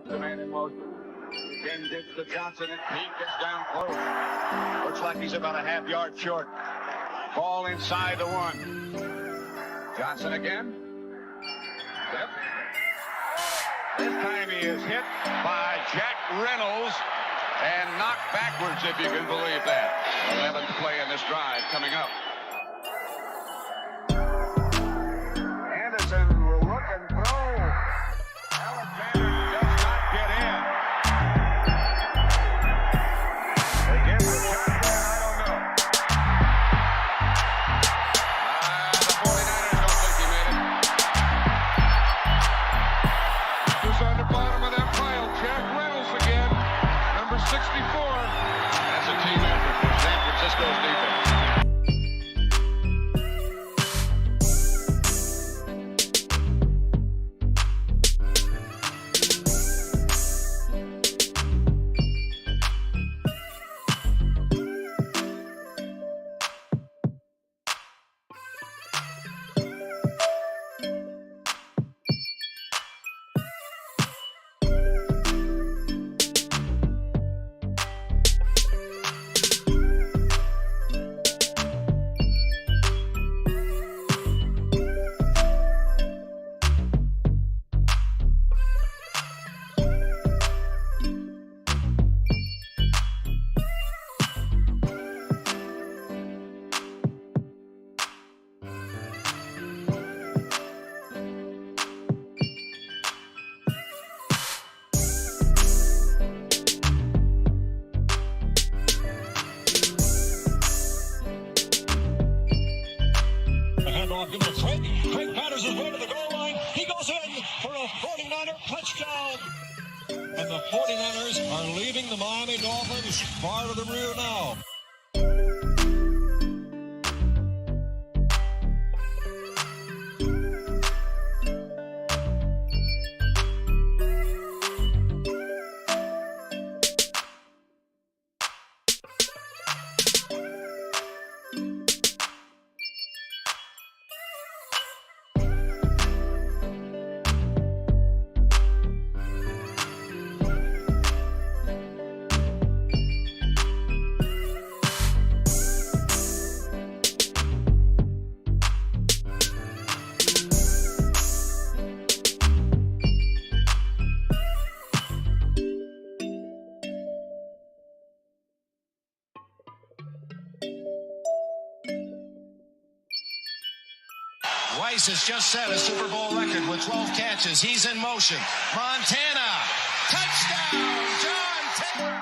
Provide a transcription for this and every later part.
Puts the man in motion. Again dips to Johnson, and he gets down close. Looks like he's about a half yard short. Ball inside the 1. Johnson again. Yep. This time he is hit by Jack Reynolds and knocked backwards, if you can believe that. 11th play in this drive coming up. Anderson will look and throw. Alexander does not get in. They give him a shot there, I don't know. The 49ers don't think he made it. Who's on the bottom of that pile? Jack Reynolds again, number 64. That's a team effort for San Francisco's defense. Craig Patterson's way to the goal line. He goes in for a 49er touchdown. And the 49ers are leaving the Miami Dolphins far to the rear now. Weiss has just set a Super Bowl record with 12 catches. He's in motion. Montana, touchdown, John Taylor.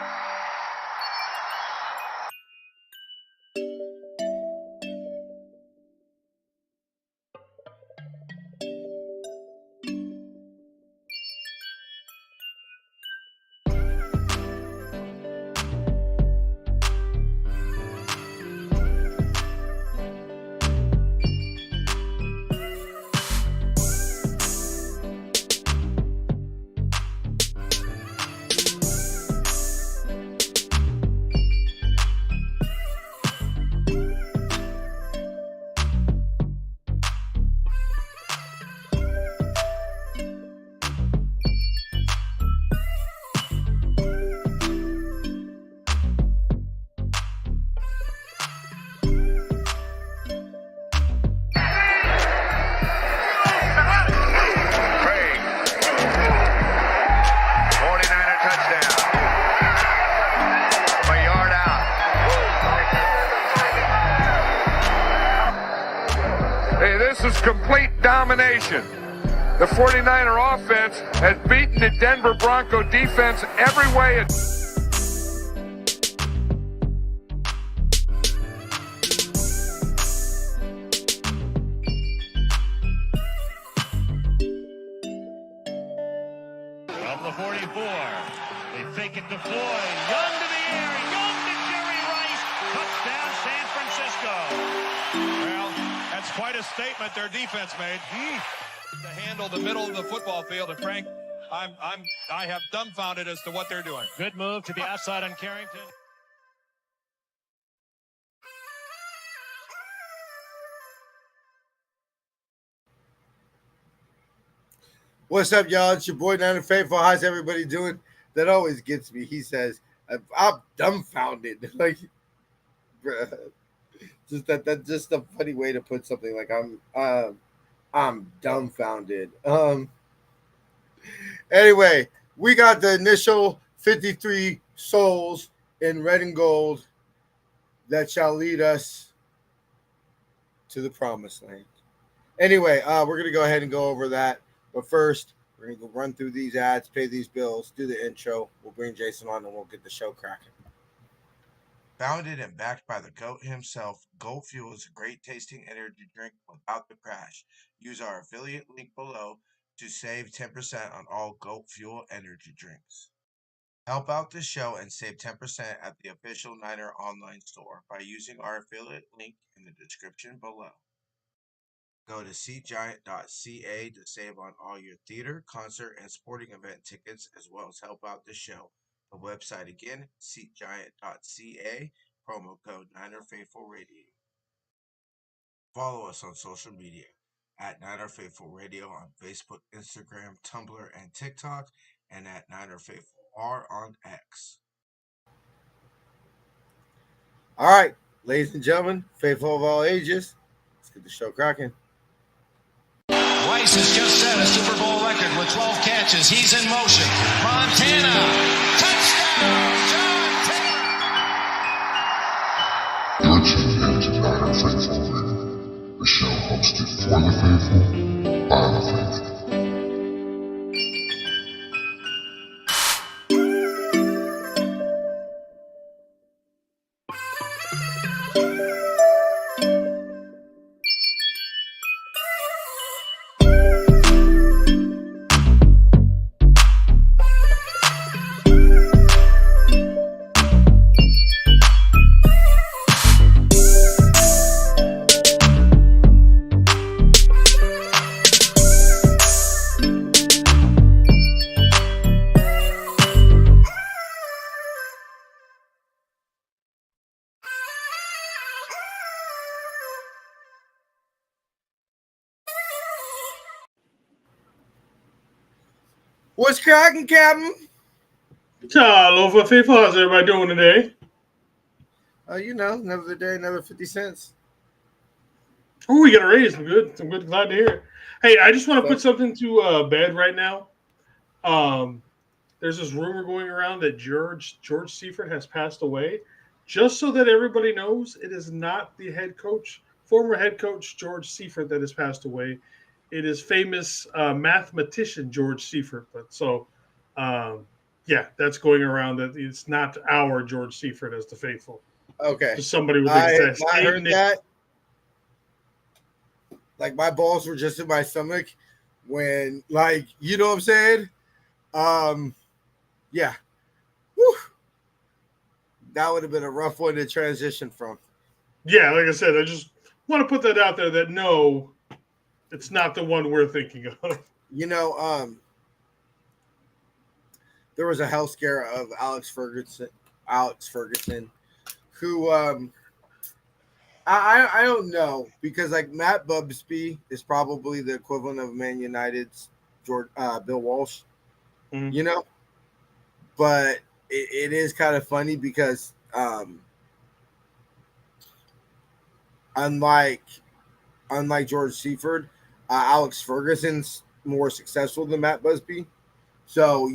This is complete domination. The 49er offense has beaten the Denver Bronco defense every way. From the 44, they fake it to Floyd. Young to the air, Young to Jerry Rice. Touchdown, San Francisco. Well, that's quite a statement their defense made to handle the middle of the football field. And Frank, I have dumbfounded as to what they're doing. Good move to the outside on Carrington. What's up, y'all? It's your boy Niner Faithful. How's everybody doing? That always gets me. He says, "I'm dumbfounded." Like, bruh, that's just a funny way to put something. Like I'm dumbfounded. Anyway, we got the initial 53 souls in red and gold that shall lead us to the promised land. Anyway, we're going to go ahead and go over that. But first, we're going to go run through these ads, pay these bills, do the intro. We'll bring Jason on and we'll get the show cracking. Founded and backed by the GOAT himself, Goat Fuel is a great tasting energy drink without the crash. Use our affiliate link below to save 10% on all Goat Fuel energy drinks. Help out the show and save 10% at the official Niner online store by using our affiliate link in the description below. Go to seatgiant.ca to save on all your theater, concert, and sporting event tickets, as well as help out the show. The website again, seatgiant.ca, promo code Niner Faithful Radio. Follow us on social media at Niner Faithful Radio on Facebook, Instagram, Tumblr, and TikTok, and at Niner Faithful R on X. All right, ladies and gentlemen, faithful of all ages, let's get the show cracking. Weiss has just set a Super Bowl record with 12 catches. He's in motion. Montana. Touchdown, John Taylor. You're tuned into Niner Faithful Radio, the show hosted for the faithful, by the faithful. What's cracking, Captain? Hello, for faithful. How's everybody doing today? Another day, another 50 cents. Oh, we got a raise. I'm good. Glad to hear it. Hey, I just want to put something to bed right now. There's this rumor going around that George Seifert has passed away. Just so that everybody knows, it is not the former head coach George Seifert that has passed away. It is famous mathematician George Seifert. That's going around that it's not our George Seifert as the faithful. Okay. Just somebody with I the heard that. Like, my balls were just in my stomach when, like, you know what I'm saying? Yeah. Whew. That would have been a rough one to transition from. Yeah, like I said, I just want to put that out there that no, it's not the one we're thinking of. There was a health scare of Alex Ferguson, who I don't know, because like Matt Bubsby is probably the equivalent of Man United's Bill Walsh, but it is kind of funny because unlike George Seifert, Alex Ferguson's more successful than Matt Busby. So,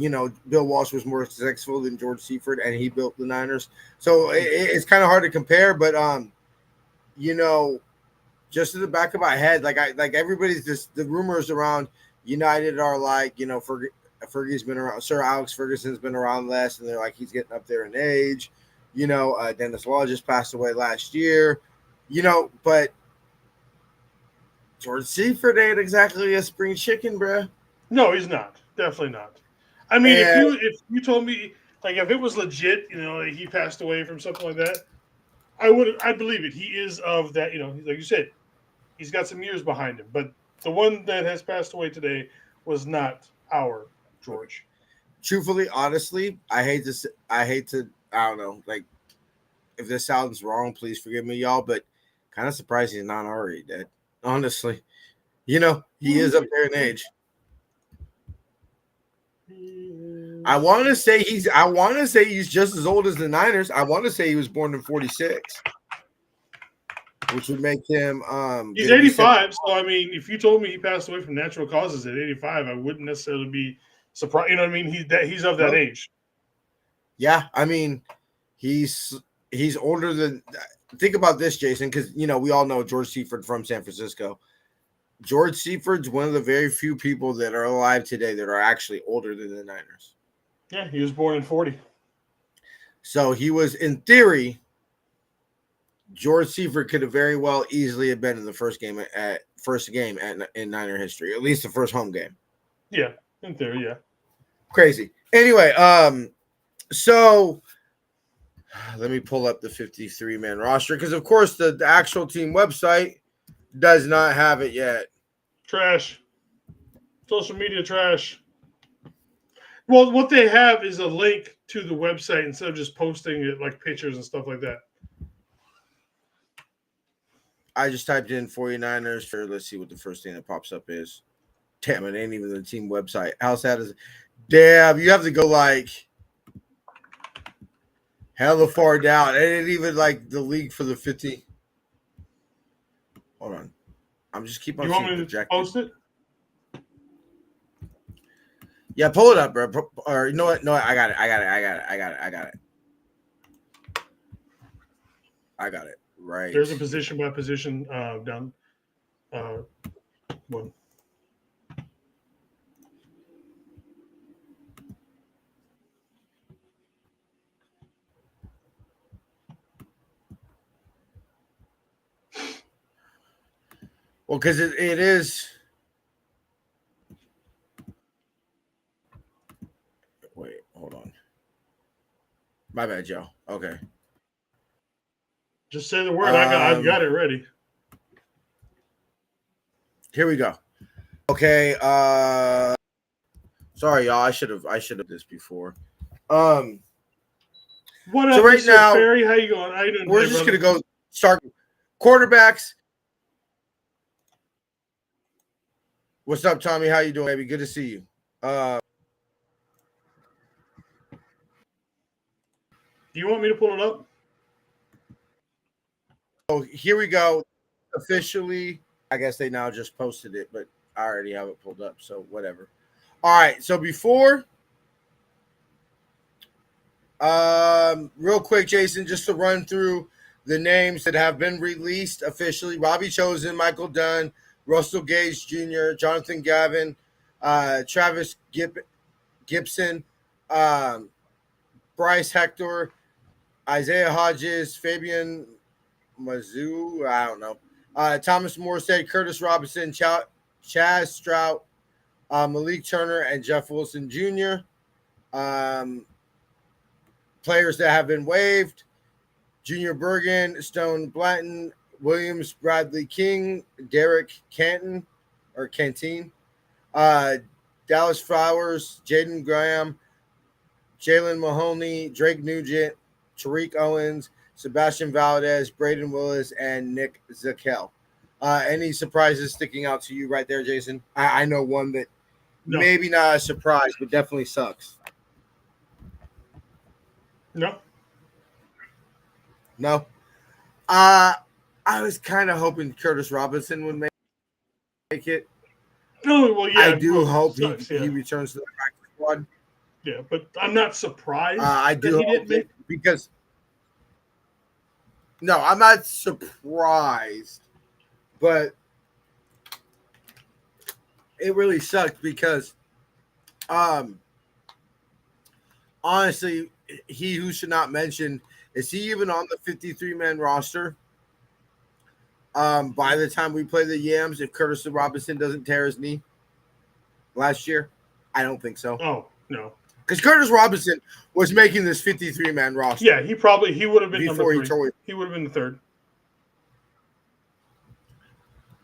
Bill Walsh was more successful than George Seifert, and he built the Niners. So it's kind of hard to compare, but just in the back of my head, like everybody's just, the rumors around United are like, Fergie's been around, Sir Alex Ferguson's been around less, and they're like, he's getting up there in age. Dennis Law just passed away last year, but George Seifert ain't exactly a spring chicken, bruh. No, he's not. Definitely not. I mean, if you told me, like, if it was legit, he passed away from something like that, I'd believe it. He is of that, like you said, he's got some years behind him. But the one that has passed away today was not our George. Truthfully, honestly, I hate to, I don't know, like, if this sounds wrong, please forgive me, y'all, but kind of surprised he's not already dead. Honestly, he is up there in age. I want to say he's just as old as the Niners. I want to say he was born in 46, which would make him he's 85. So I mean, if you told me he passed away from natural causes at 85, I wouldn't necessarily be surprised. You know what I mean? He's of that age. Yeah, I mean, he's older than. Think about this, Jason, because we all know George Seifert from San Francisco. George Seifert's one of the very few people that are alive today that are actually older than the Niners. Yeah, he was born in 40. So he was, in theory, George Seifert could have very well easily have been in the first game in Niner history, at least the first home game. Yeah, in theory, yeah. Crazy. Anyway, so let me pull up the 53-man roster because, of course, the actual team website does not have it yet. Trash. Social media trash. Well, what they have is a link to the website instead of just posting it like pictures and stuff like that. I just typed in 49ers for, let's see what the first thing that pops up is. Damn, it ain't even the team website. How sad is it? Damn, you have to go like hella far down. It ain't even like the league for the 50. Hold on. I'm just keep on. You want me to post it? Yeah, pull it up, bro. Or you know what? No, I got it. I got it. Right. There's a position by position down one. Well, because it is. Wait, hold on. My bad, Joe. Okay. Just say the word. I've got it ready. Here we go. Okay. Sorry, y'all. I should have this before. What so up, right Mr. now, Ferry? How you going? How you doing? We're just gonna go start quarterbacks. What's up, Tommy? How you doing, baby? Good to see you. Do you want me to pull it up? So here we go. Officially, I guess they now just posted it, but I already have it pulled up, so whatever. All right. So before, real quick, Jason, just to run through the names that have been released officially: Robbie Chosen, Michael Dunn, Russell Gage Jr., Jonathan Gavin, Travis Gibson, Bryce Hector, Isaiah Hodges, Fabian Mazzou, I don't know, Thomas Morstead, Curtis Robinson, Chaz Strout, Malik Turner, and Jeff Wilson Jr. Players that have been waived: Junior Bergen, Stone Blanton, Williams, Bradley King, Derek Canteen, Dallas Flowers, Jaden Graham, Jalen Mahoney, Drake Nugent, Tariq Owens, Sebastian Valdez, Braden Willis, and Nick Zakel. Any surprises sticking out to you right there, Jason? I know one that maybe not a surprise, but definitely sucks. No. I was kind of hoping Curtis Robinson would make it. No, well, yeah. I do hope sucks, he returns to the practice squad. Yeah, but I'm not surprised. I do that he hope didn't make because no, I'm not surprised, but it really sucked because, honestly, he who should not mention, is he even on the 53-man roster? By the time we play the Yams, if Curtis Robinson doesn't tear his knee last year, I don't think so. Oh, no. Because Curtis Robinson was making this 53-man roster. Yeah, he would have been before number 3. he tore it. He would have been the 3rd.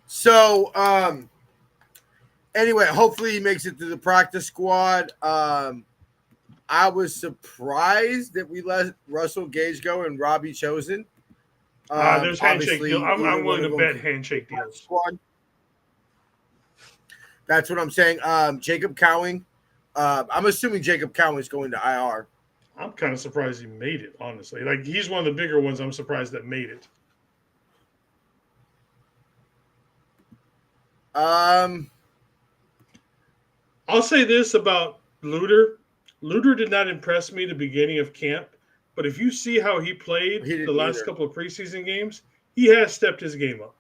So, anyway, hopefully he makes it to the practice squad. I was surprised that we let Russell Gage go and Robbie Chosen. There's handshake deals. I'm willing to bet handshake deals. Squad. That's what I'm saying. Jacob Cowing I'm assuming Jacob Cowan's going to IR. I'm kind of surprised he made it, honestly. Like, he's one of the bigger ones I'm surprised that made it. I'll say this about Luter. Luter did not impress me at the beginning of camp, but if you see how he played the last couple of preseason games, he has stepped his game up.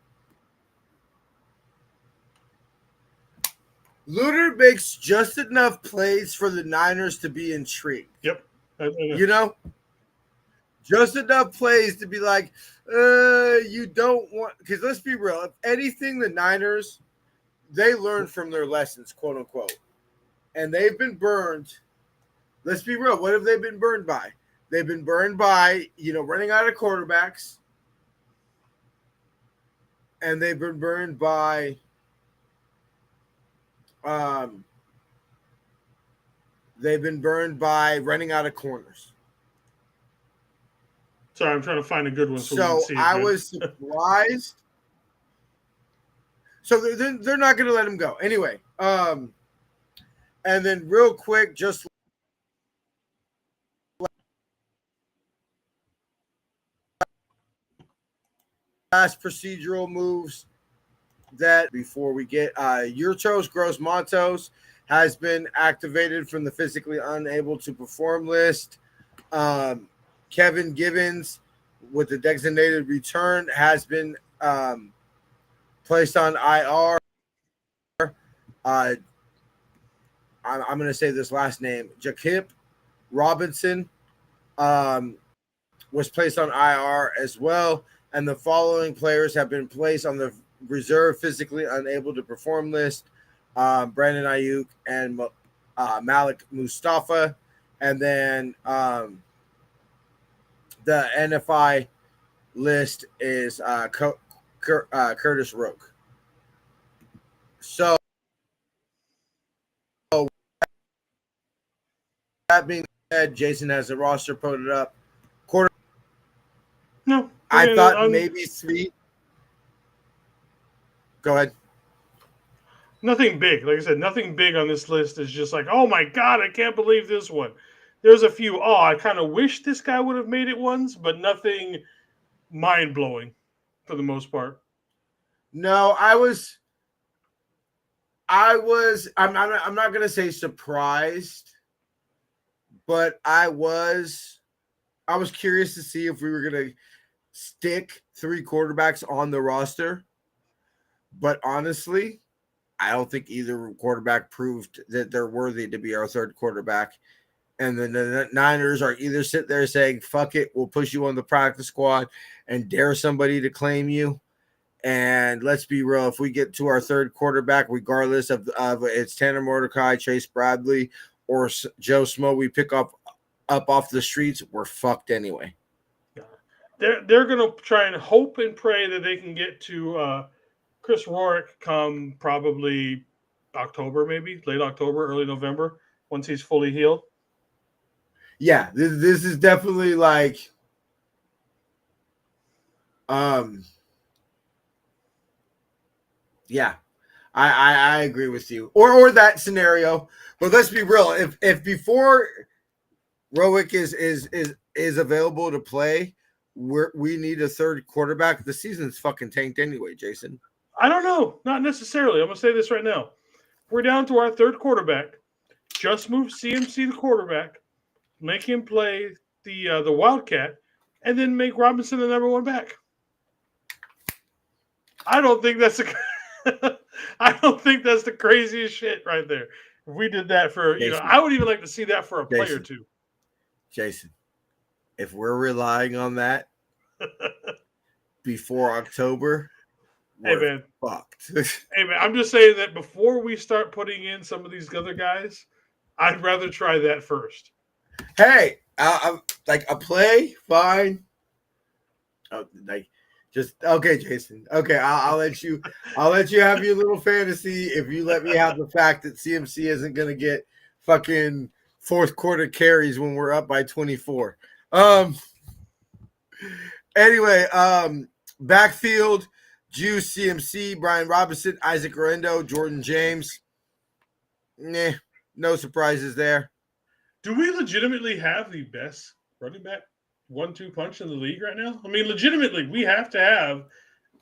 Luter makes just enough plays for the Niners to be intrigued. Yep. You know? Just enough plays to be like, you don't want – because let's be real. If anything, the Niners, they learn from their lessons, quote unquote. And they've been burned. Let's be real. What have they been burned by? They've been burned by, running out of quarterbacks. And they've been burned by running out of corners. Sorry, I'm trying to find a good one. So I was surprised. So they're not going to let him go. Anyway, and then real quick, just last procedural moves that before we get Yurtos Gross-Matos has been activated from the physically unable to perform list. Kevin Gibbons with the designated return has been placed on IR. I'm going to say this last name. Jaquip Robinson was placed on IR as well. And the following players have been placed on the reserve physically unable to perform list. Brandon Ayuk and Malik Mustafa. And then the NFI list is Curtis Roque. So that being said, Jason has the roster put it up. No. I thought maybe Sweet. Go ahead. Nothing big. Like I said, nothing big on this list is just like, oh my God, I can't believe this one. There's a few, I kind of wish this guy would have made it once, but nothing mind-blowing for the most part. No, I'm not going to say surprised, but I was curious to see if we were going to stick 3 quarterbacks on the roster. But honestly, I don't think either quarterback proved that they're worthy to be our third quarterback. And then the Niners are either sit there saying, fuck it, we'll push you on the practice squad and dare somebody to claim you. And let's be real, if we get to our third quarterback, regardless of it's Tanner Mordecai, Chase Bradley, or Joe Smo we pick up off the streets, we're fucked anyway. They're going to try and hope and pray that they can get to Chris Rourke come probably October, maybe late October, early November, once he's fully healed. Yeah, this is definitely like, yeah, I agree with you, or that scenario. But let's be real, if before Rourke is available to play, we need a third quarterback. The season's fucking tanked anyway, Jason. I don't know. Not necessarily. I'm going to say this right now. We're down to our third quarterback. Just move CMC to quarterback. Make him play the Wildcat. And then make Robinson the number 1 back. I don't think that's the craziest shit right there. If we did that for, Jason, I would even like to see that for a play or two. Jason, if we're relying on that before October, we're fucked. Hey, man, I'm just saying that before we start putting in some of these other guys, I'd rather try that first. Hey, I'm like a play, fine. Oh, like just okay, Jason. Okay, I'll let you have your little fantasy if you let me have the fact that CMC isn't gonna get fucking fourth quarter carries when we're up by 24. Anyway, backfield, Juice, CMC, Brian Robinson, Isaac Orlando, Jordan James. Nah, No surprises there. Do we legitimately have the best running back 1-2 punch in the league right now? I mean, legitimately, we have to have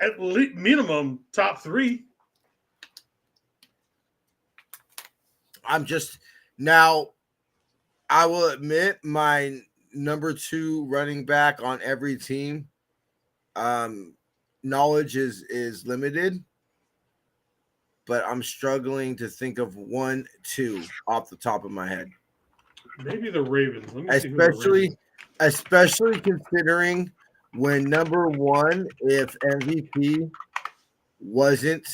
at least minimum top 3. I'm just now. I will admit my number 2 running back on every team. Knowledge is limited, but I'm struggling to think of 1, 2 off the top of my head. Maybe the Ravens. Let me see who the Ravens. Especially considering when number 1, if MVP wasn't,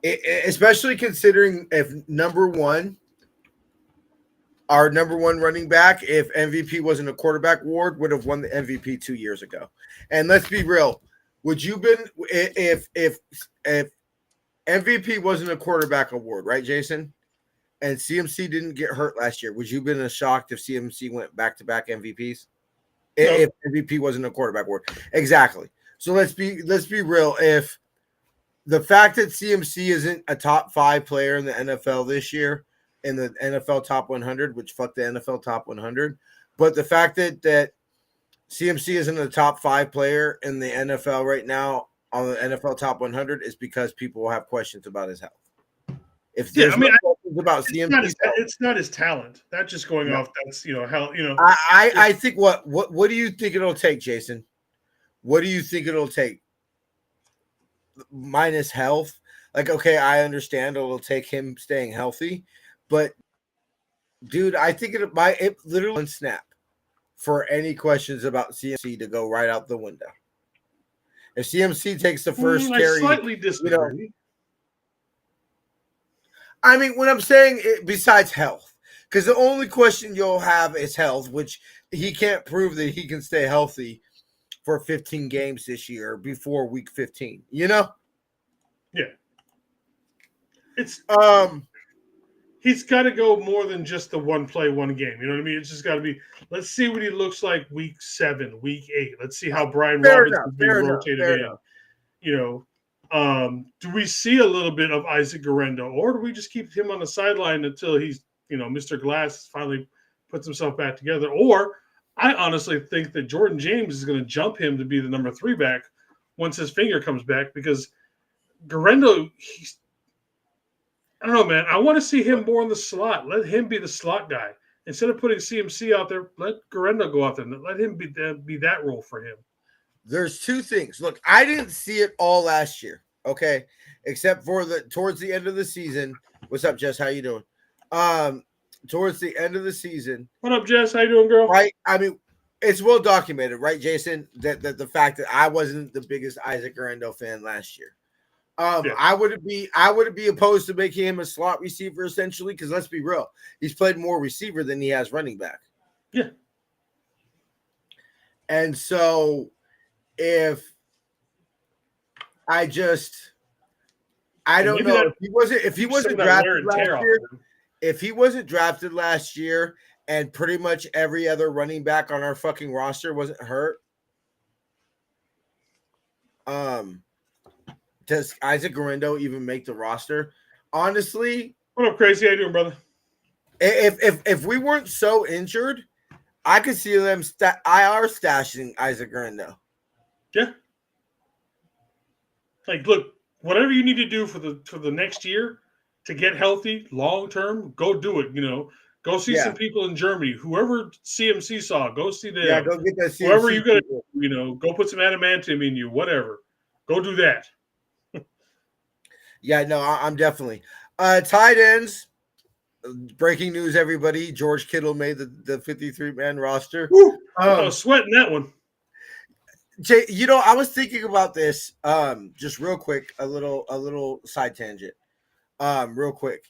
especially considering if number 1, our number 1 running back, if MVP wasn't a quarterback award, would have won the MVP 2 years ago. And let's be real, would you been if MVP wasn't a quarterback award, right, Jason? And CMC didn't get hurt last year, would you have been shocked if CMC went back-to-back MVPs? If MVP wasn't a quarterback award. Exactly. So let's be real. If the fact that CMC isn't a top 5 player in the NFL this year, in the NFL top 100, which fuck the NFL top 100, but the fact that CMC isn't a top 5 player in the NFL right now on the NFL top 100 is because people will have questions about his health. If there's questions about CMC, it's not his talent. That's just going off. That's how. I think what do you think it'll take, Jason? What do you think it'll take? Minus health, like, okay, I understand it'll take him staying healthy, but dude, I think it literally one snap for any questions about CMC to go right out the window. If CMC takes the first carry, slightly disagree. I mean, when I'm saying besides health, because the only question you'll have is health, which he can't prove that he can stay healthy for 15 games this year before week 15. Yeah. It's he's got to go more than just the one play, one game. You know what I mean? It's just got to be, let's see what he looks like week 7, week 8. Let's see how Brian Robinson's being rotated in. Do we see a little bit of Isaac Guerrero, or do we just keep him on the sideline until he's, Mr. Glass finally puts himself back together? Or I honestly think that Jordan James is going to jump him to be the number 3 back once his finger comes back, because Guerrero, I don't know, man. I want to see him more in the slot. Let him be the slot guy. Instead of putting CMC out there, let Guerrero go out there. Let him be that role for him. There's 2 things. Look, I didn't see it all last year, okay? Except for towards the end of the season. What's up, Jess? How you doing? Towards the end of the season. What up, Jess? How you doing, girl? Right. I mean, it's well documented, right, Jason? That the fact that I wasn't the biggest Isaac Guerrero fan last year. I wouldn't be opposed to making him a slot receiver essentially, because let's be real, he's played more receiver than he has running back. Yeah. And so if I don't know if he wasn't drafted last year, if he wasn't drafted last year and pretty much every other running back on our fucking roster wasn't hurt, does Isaac Guerrero even make the roster? Honestly, what up, Crazy? How you doing, brother? If we weren't so injured, I could see them IR stashing Isaac Guerrero. Yeah. Like, look, whatever you need to do for the next year to get healthy long term, go do it. Go see some people in Germany. Whoever CMC saw, go see them. Yeah, go get that CMC. Whoever you got, go put some adamantium in you. Whatever, go do that. Yeah, no, I'm definitely. Tight ends. Breaking news, everybody. George Kittle made the 53-man roster. I was sweating that one. Jay, I was thinking about this just real quick, a little side tangent. Real quick.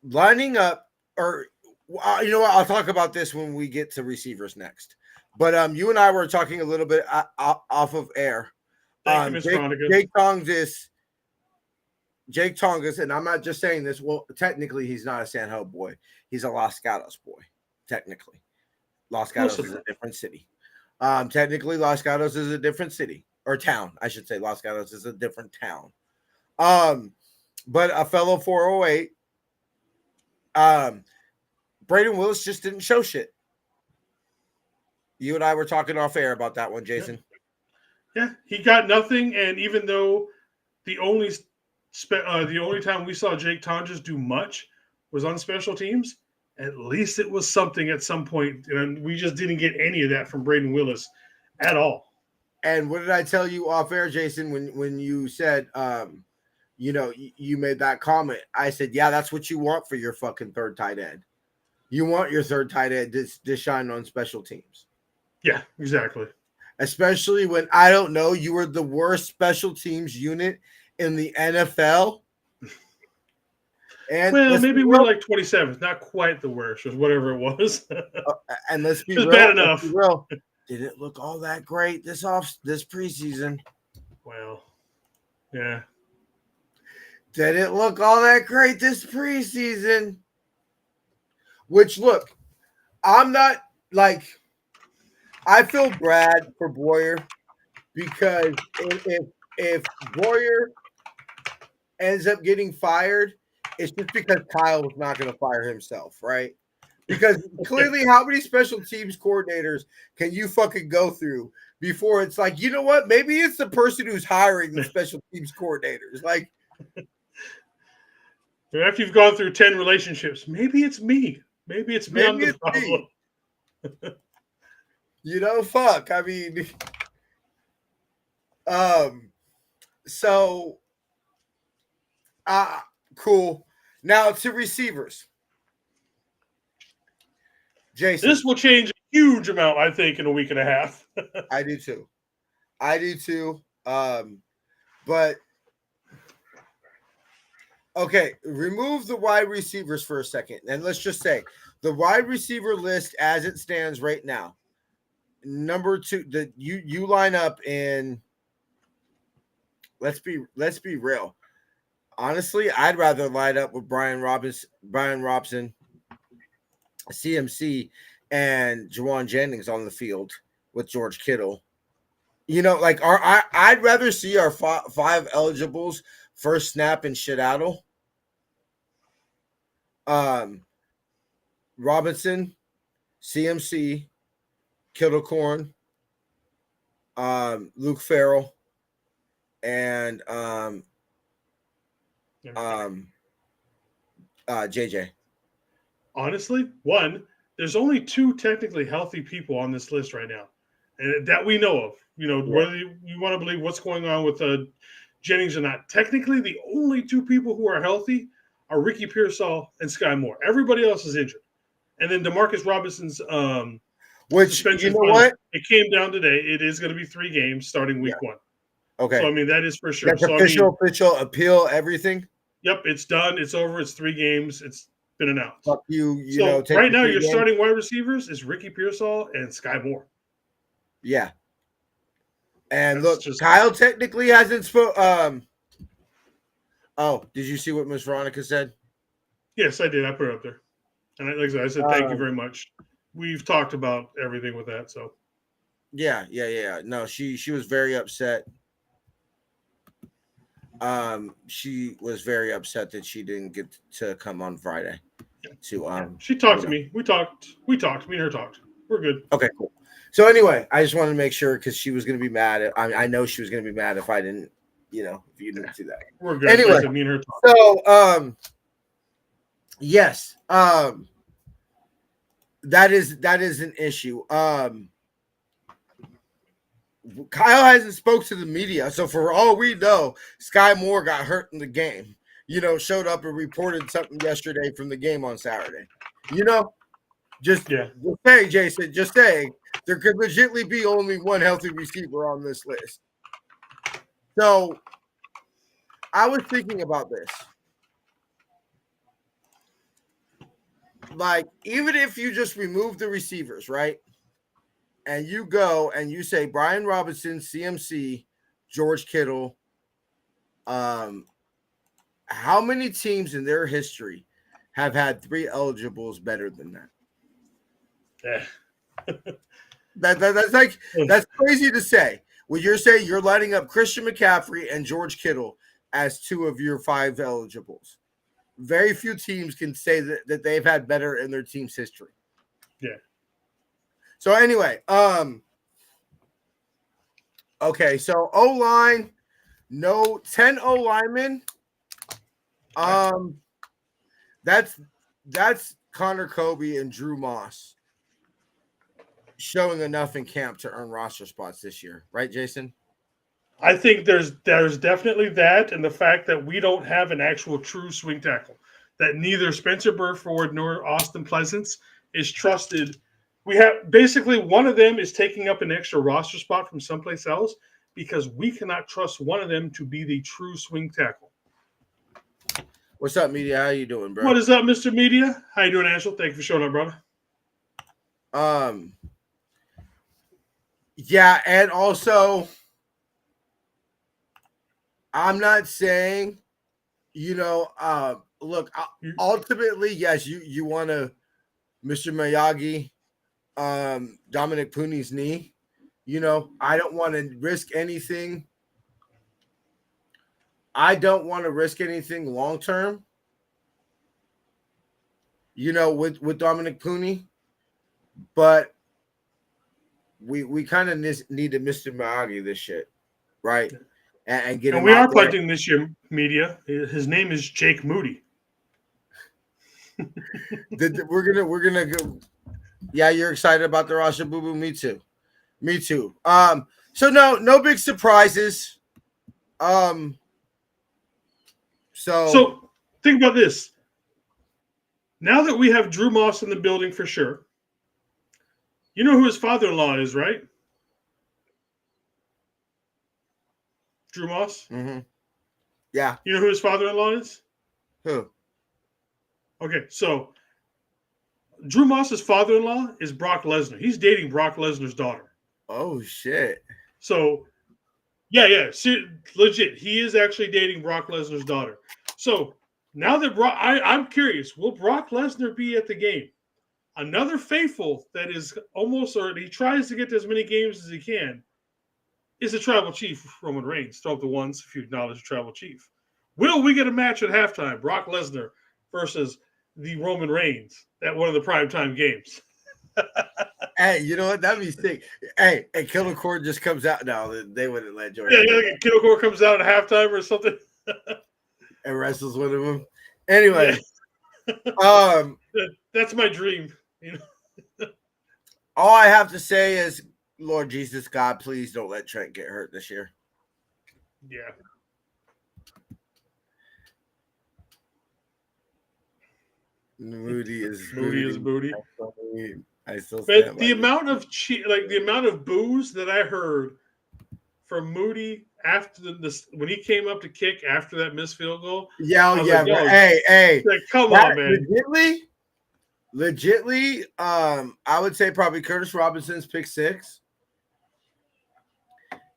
Lining up, or what, I'll talk about this when we get to receivers next. But you and I were talking a little bit off of air. Jake Tongas, and I'm not just saying this. Well, technically, he's not a San Jose boy. He's a Los Gatos boy. Technically, Los Gatos is a different city. Technically, Los Gatos is a different city or town. I should say Los Gatos is a different town. but a fellow 408. Braden Willis just didn't show shit. You and I were talking off air about that one, Jason. Yeah, he got nothing, and even though the only time we saw Jake Tonjes do much was on special teams, at least it was something at some point, and we just didn't get any of that from Braden Willis at all. And what did I tell you off air, Jason, when you said, you made that comment? I said, yeah, that's what you want for your fucking third tight end. You want your third tight end to shine on special teams. Yeah, exactly. Especially when, I don't know, you were the worst special teams unit in the NFL. And well, maybe we're like 27th, not quite the worst, or whatever it was. And let's be it was real, bad enough. Did it look all that great this preseason? Well, yeah. Did it look all that great this preseason? Which, look, I'm not like, I feel bad for Boyer because if Boyer ends up getting fired, it's just because Kyle was not going to fire himself, right? Because clearly, how many special teams coordinators can you fucking go through before it's like, you know what? Maybe it's the person who's hiring the special teams coordinators. Like, after you've gone through 10 relationships, maybe it's me. Maybe it's me on the problem. Fuck. I mean, cool. Now to receivers. Jason. This will change a huge amount, I think, in a week and a half. I do too. But okay, remove the wide receivers for a second. And let's just say the wide receiver list as it stands right now. Number 2, you line up in, let's be real. Honestly, I'd rather line up with Brian Robson, CMC, and Juwan Jennings on the field with George Kittle. I'd rather see our 5 eligibles first snap in Seattle. Robinson, CMC, Kittle Corn, Luke Farrell, and JJ. Honestly, there's only 2 technically healthy people on this list right now, and that we know of. Whether you want to believe what's going on with Jennings or not. Technically, the only 2 people who are healthy are Ricky Pearsall and Sky Moore. Everybody else is injured. And then DeMarcus Robinson's suspension. What? It came down today. It is going to be 3 games starting week 1. Okay. So, that is for sure. That's official appeal, everything? Yep, it's done. It's over. It's 3 games. It's been announced. Fuck you. Right now, your starting wide receivers is Ricky Pearsall and Sky Moore. Yeah. And look, Kyle technically hasn't spoken. Oh, did you see what Miss Veronica said? Yes, I did. I put it up there. And like I said, thank you very much. We've talked about everything with that. So, yeah. No, she was very upset. She was very upset that she didn't get to come on Friday. She talked to me. We talked. Me and her talked. We're good. Okay, cool. So anyway, I just wanted to make sure because she was going to be mad. I know she was going to be mad if I didn't, if you didn't do that. We're good. Anyway, me and her talked. So yes, that is an issue. Kyle hasn't spoke to the media, so for all we know, Sky Moore got hurt in the game. Showed up and reported something yesterday from the game on Saturday. Just say, Jason, just saying, there could legitimately be only one healthy receiver on this list. So I was thinking about this. Like, even if you just remove the receivers, right? And you go and you say Brian Robinson, CMC, George Kittle, how many teams in their history have had 3 eligibles better than that? Yeah. That's crazy to say. When you're saying you're lining up Christian McCaffrey and George Kittle as 2 of your 5 eligibles. Very few teams can say that they've had better in their team's history. Yeah. So anyway, okay, so O-line, no 10 O-linemen. That's Connor Kobe and Drew Moss showing enough in camp to earn roster spots this year, right, Jason? I think there's definitely that, and the fact that we don't have an actual true swing tackle, that neither Spencer Burford nor Austin Pleasance is trusted. We have basically one of them is taking up an extra roster spot from someplace else because we cannot trust one of them to be the true swing tackle. What's up, media? How you doing, bro? What is up, Mr. Media? How you doing, Angel? Thank you for showing up, brother. Yeah, and also, I'm not saying, look, ultimately, yes, you want to, Mr. Miyagi, Dominic Puni's knee. I don't want to risk anything. I don't want to risk anything long term, with Dominic Puni, but we kind of need to Mr. Miyagi this shit, right? And get. And we are punting this year, media. His name is Jake Moody. We're gonna go. Yeah, you're excited about the roster, boo boo. Me too. So no big surprises. So think about this. Now that we have Drew Moss in the building for sure, you know who his father-in-law is, right? Drew Moss? Mm-hmm. Yeah. You know who his father-in-law is? Who? Okay, so Drew Moss's father-in-law is Brock Lesnar. He's dating Brock Lesnar's daughter. Oh, shit. So, yeah. Legit. He is actually dating Brock Lesnar's daughter. So, now that I'm curious, will Brock Lesnar be at the game? Another faithful that is he tries to get to as many games as he can, is the tribal chief, Roman Reigns. Throw up the ones if you acknowledge the tribal chief. Will we get a match at halftime? Brock Lesnar versus the Roman Reigns at one of the primetime games. Hey, you know what? That'd be sick. Hey, Killer Cord just comes out now. They wouldn't let Jordan. Yeah, Killer Cord comes out at halftime or something. And wrestles with him. Anyway. Yeah. That's my dream. All I have to say is, Lord Jesus God, please don't let Trent get hurt this year. Yeah. Moody is booty. I still but the amount of the amount of boos that I heard from Moody after when he came up to kick after that missed field goal. Yeah, Like, hey. Like, come on, man. Legitly, I would say probably Curtis Robinson's pick 6.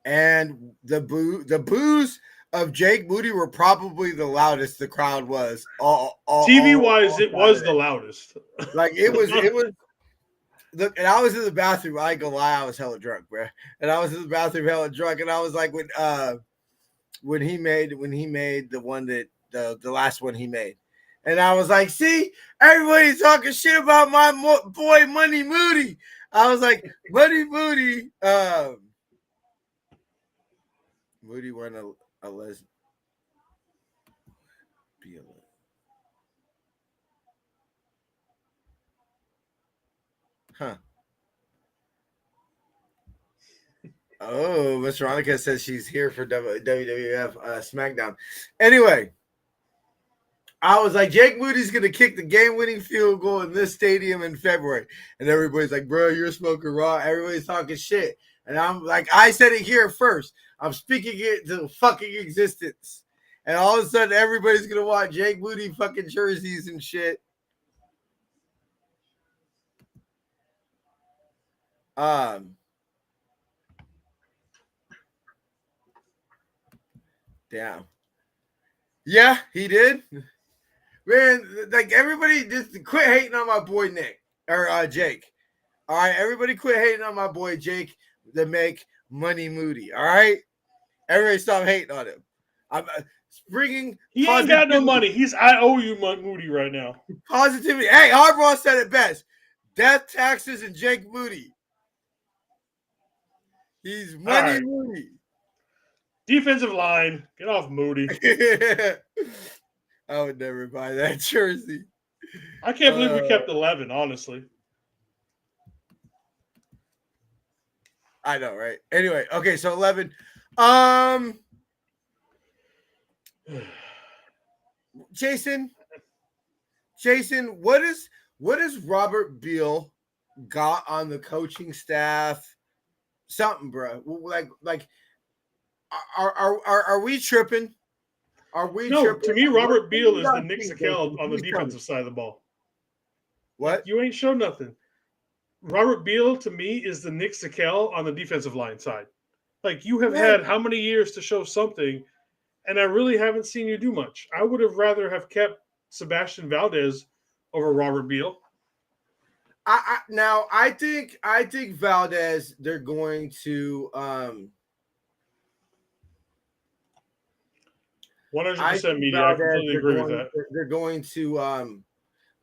And the boos of Jake Moody were probably the loudest the crowd was. TV-wise, it was the loudest. Like it was. Look, and I was in the bathroom. I ain't gonna lie, I was hella drunk, bro. And I was in the bathroom hella drunk, and I was like, when he made the one that the last one he made, and I was like, see, everybody's talking shit about my boy Money Moody. I was like, Money Moody. Moody won a lesbian. Huh. Oh, Miss Veronica says she's here for WWF SmackDown. Anyway, I was like, Jake Moody's going to kick the game-winning field goal in this stadium in February. And everybody's like, bro, you're smoking raw. Everybody's talking shit. And I'm like, I said it here first. I'm speaking it to fucking existence. And all of a sudden, everybody's going to want Jake Moody fucking jerseys and shit. Damn. Yeah, he did. Man, like everybody just quit hating on my boy Nick or Jake. All right, everybody quit hating on my boy Jake to make Money Moody. All right, everybody stop hating on him. bringing He ain't got no money. He's I owe you Moody right now. positivity. Hey, Harbaugh said it best: death, taxes, and Jake Moody. He's money right. Moody. Defensive line, get off Moody. I would never buy that jersey. I can't believe we kept 11, honestly. I know, right? Anyway, okay, so 11. Jason, what is Robert Beal got on the coaching staff? Something, bro. Like, are we tripping? Are we tripping? To me, Robert Beal is the Nick Sakel on the defensive side of the ball. What? You ain't shown nothing. Robert Beal, to me, is the Nick Sakel on the defensive line side. Like, you have had how many years to show something, and I really haven't seen you do much. I would have rather have kept Sebastian Valdez over Robert Beal. I think Valdez, they're going to 100% media. I completely agree with that. They're going to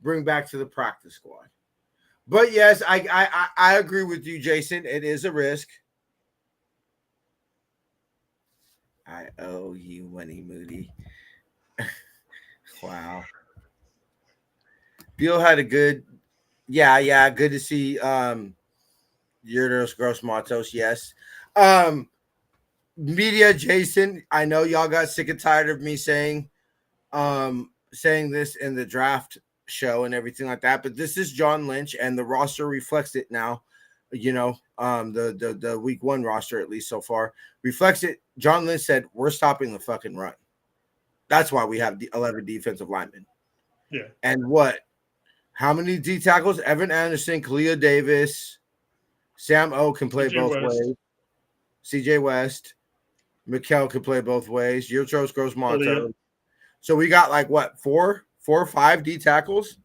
bring back to the practice squad. But yes, I agree with you, Jason. It is a risk. I owe you money, Moody. Wow. Beal had a good, good to see Yurdos Gross Matos, yes. Media, Jason, I know y'all got sick and tired of me saying this in the draft show and everything like that, but this is John Lynch, and the roster reflects it now. You know, the week 1 roster, at least so far, reflects it. John Lynch said, we're stopping the fucking run. That's why we have 11 defensive linemen. Yeah. And what? How many D tackles? Evan Anderson, Khalil Davis, Sam O can play both ways. CJ West, Mikkel can play both ways. Yurtros Gross Monto. So we got like what, four or five D tackles?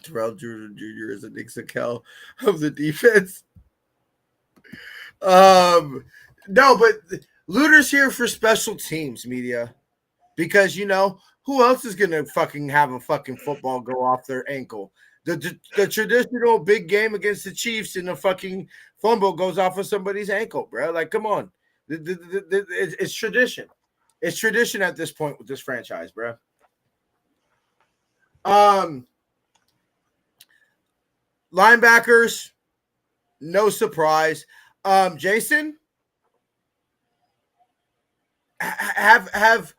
Terrell Jr. is a Nick Sakel of the defense. No, but Luter's here for special teams, media. Because, you know, who else is going to fucking have a fucking football go off their ankle? The traditional big game against the Chiefs and the fucking fumble goes off of somebody's ankle, bro. Like, come on. It's tradition. It's tradition at this point with this franchise, bro. Linebackers, no surprise. Jason, have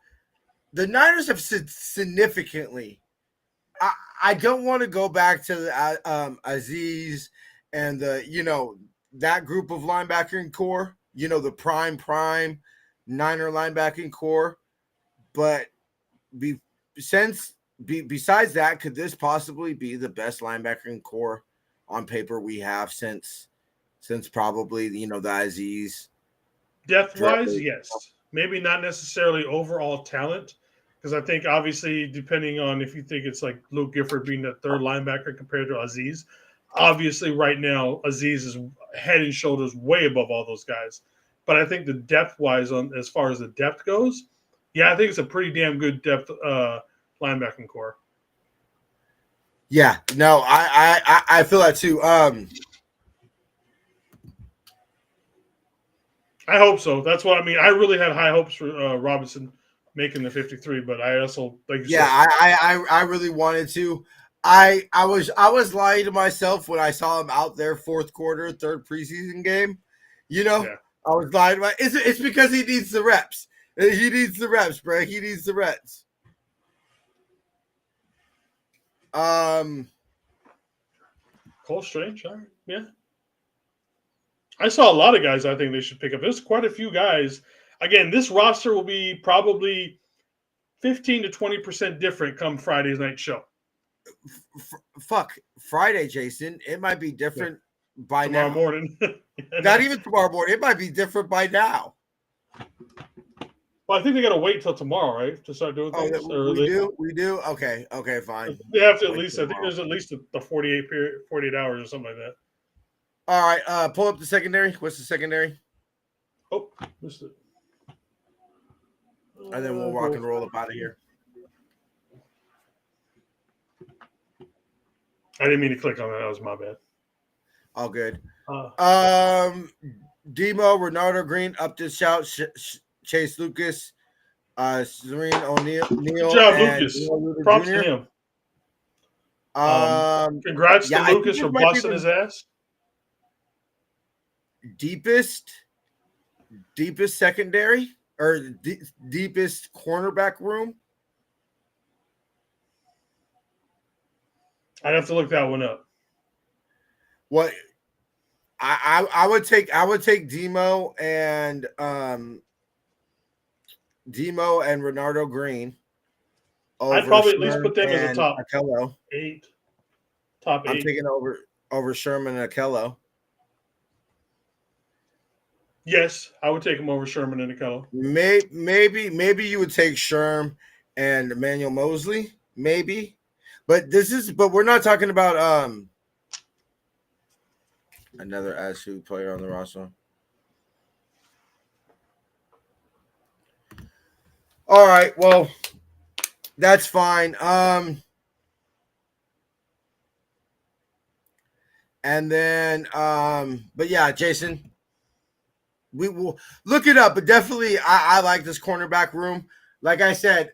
the Niners have significantly. I don't want to go back to Aziz and that group of linebacking core. You know, the prime Niner linebacking core. But besides that, could this possibly be the best linebacking core on paper we have since probably the Aziz? Depth-wise, yes. Maybe not necessarily overall talent, because I think obviously depending on if you think it's like Luke Gifford being the third linebacker compared to Aziz, obviously right now Aziz is head and shoulders way above all those guys. But I think the depth-wise, as far as the depth goes, yeah, I think it's a pretty damn good depth linebacking core. Yeah, no, I feel that too. I hope so. That's what I mean. I really had high hopes for Robinson making the 53, but I also said. I really wanted to. I was lying to myself when I saw him out there fourth quarter, third preseason game. I was lying to myself. It's because he needs the reps. He needs the reps, bro. He needs the reps. Cole Strange, all right. Yeah. I saw a lot of guys I think they should pick up. There's quite a few guys. Again, this roster will be probably 15 to 20% different come Friday's night show. Fuck Friday, Jason. It might be different by tomorrow morning. Not even tomorrow morning. It might be different by now. Well, I think they got to wait till tomorrow, right, to start doing things. We do. Okay, fine. They have to at least. I think there's at least the 48 hours or something like that. All right, pull up the secondary. What's the secondary? Oh, missed it. and then we'll rock and roll up out of here. I didn't mean to click on that. That was my bad. All good. Demo, Ronaldo Green, up to shout, Chase Lucas, Serene O'Neal. Good job, Lucas. Props to him. Congrats to Lucas for busting his ass. Deepest secondary or deepest cornerback room. I'd have to look that one up. What I would take Demo and Ronaldo Green. I'd probably at least put them as a top Akello. 8. Top 8. I'm taking over Sherman and Akello. Yes, I would take him over Sherman and Akello. Maybe you would take Sherm and Emmanuel Mosley, maybe. But we're not talking about another ASU player on the roster. All right, well, that's fine. And then but yeah, Jason, we will look it up, but definitely I like this cornerback room. Like I said,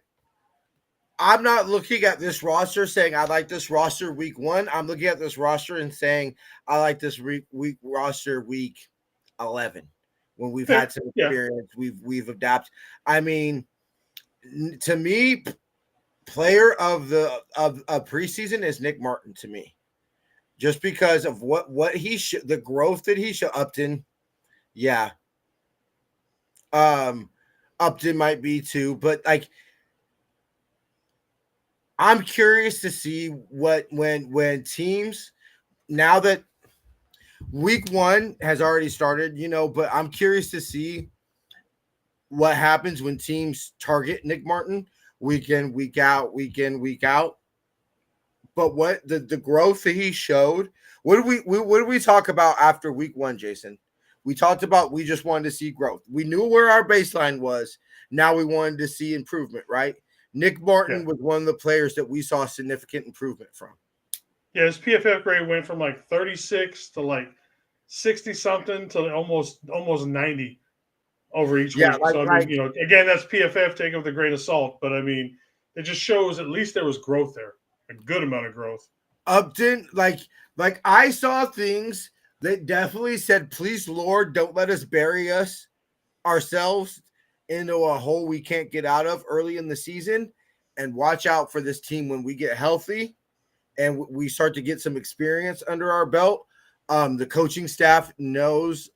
I'm not looking at this roster saying I like this roster week 1. I'm looking at this roster and saying I like this week roster week 11 when we've had some experience. We've adapted. I mean, to me, player of preseason is Nick Martin to me, just because of what he the growth that he showed. Upton, yeah. Upton might be too, but like. I'm curious to see when teams, now that week 1 has already started, but I'm curious to see what happens when teams target Nick Martin week in, week out. But what the growth that he showed, what did we talk about after week 1, Jason? We talked about we just wanted to see growth. We knew where our baseline was. Now we wanted to see improvement, right? Nick Martin was one of the players that we saw significant improvement from. Yeah, his PFF grade went from like 36 to like 60-something to almost 90 over each week. So, I mean, again, that's PFF, take it with a grain of salt. But, I mean, it just shows at least there was growth there, a good amount of growth. Upton, like I saw things that definitely said, please, Lord, don't let us bury ourselves into a hole we can't get out of early in the season, and watch out for this team when we get healthy and we start to get some experience under our belt. The coaching staff knows.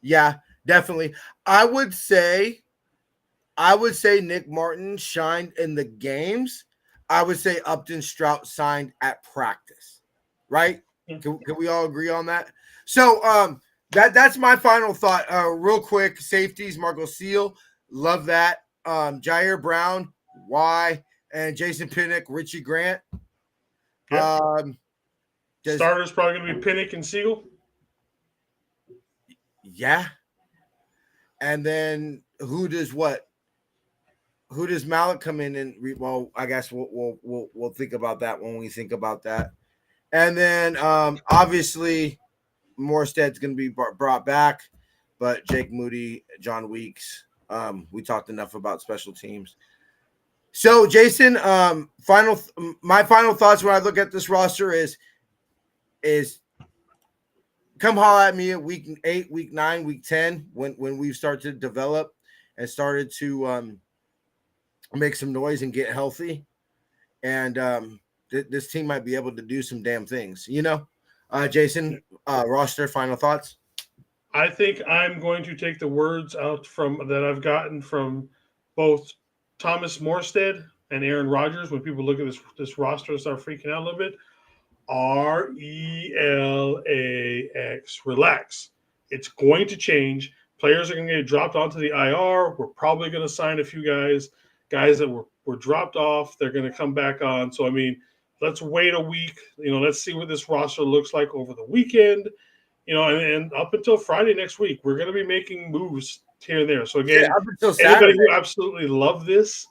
Yeah, definitely. I would say Nick Martin shined in the games. I would say Upton Strout signed at practice, right? Can we all agree on that? So, that's my final thought. Real quick, safeties, Marco Seal, love that. Jair Brown, why? And Jason Pinnock, Richie Grant. Yep. Starters probably going to be Pinnock and Seal. Yeah. And then who does Malik come in and well, I guess we'll think about that when we think about that. And then obviously Morstead's going to be brought back, but Jake Moody, John Weeks, we talked enough about special teams. So, Jason, my final thoughts when I look at this roster is come holler at me at week 8, week 9, week 10 when we've started to develop and started to make some noise and get healthy, and this team might be able to do some damn things, Jason, roster, final thoughts? I think I'm going to take the words out that I've gotten from both Thomas Morstead and Aaron Rodgers. When people look at this roster and start freaking out a little bit, RELAX, relax. It's going to change. Players are going to get dropped onto the IR. We're probably going to sign a few guys that were dropped off. They're going to come back on. So, I mean, let's wait a week. Let's see what this roster looks like over the weekend. you know, and up until Friday next week, we're going to be making moves here and there. So again, up until anybody Saturday. who absolutely love this,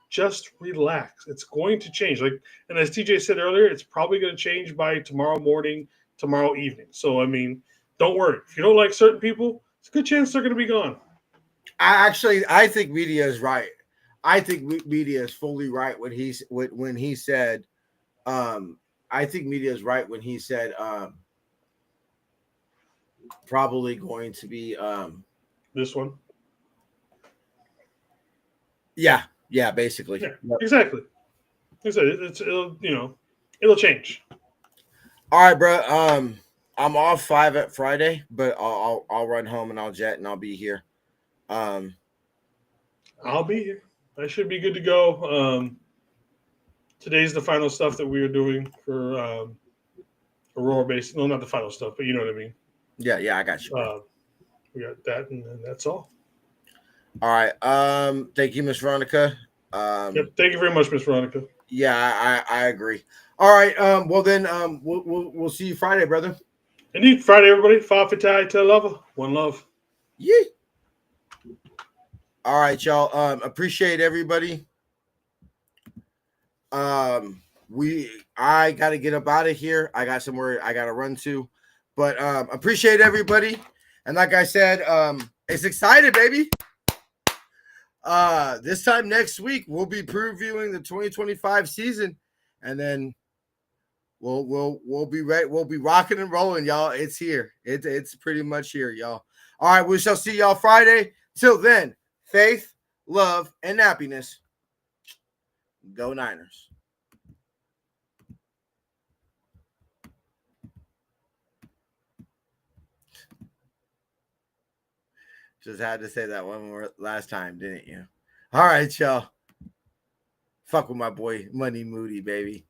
just relax. It's going to change. Like, and as TJ said earlier, it's probably going to change by tomorrow morning, tomorrow evening. So I mean, don't worry. If you don't like certain people, it's a good chance they're going to be gone. I think media is right. I think media is fully right when he said. I think media is right when he said probably going to be this one. Yeah, basically. Yeah, Yep. exactly. It'll change. All right, bro. I'm off 5 at Friday, but I'll run home and I'll jet and I'll be here. I'll be here. I should be good to go. Today's the final stuff that we are doing for Aurora Base. No, not the final stuff, but you know what I mean. Yeah, I got you. We got that, and that's all. All right. Thank you, Miss Veronica. Yep. Thank you very much, Miss Veronica. Yeah, I agree. All right. Well then, we'll see you Friday, brother. Indeed, Friday, everybody. Fa Fitai Te Lava. One love. Yeah. All right, y'all. Appreciate everybody. I gotta get up out of here. I got somewhere I gotta run to, but appreciate everybody. And like I said, it's excited, baby. This time next week we'll be previewing the 2025 season, and then we'll be ready. We'll be rocking and rolling, y'all. It's here. It's pretty much here, y'all. All right, we shall see y'all Friday. Till then, faith, love, and happiness. Go Niners. Just had to say that one more last time, didn't you? All right, y'all. Fuck with my boy Money Moody, baby.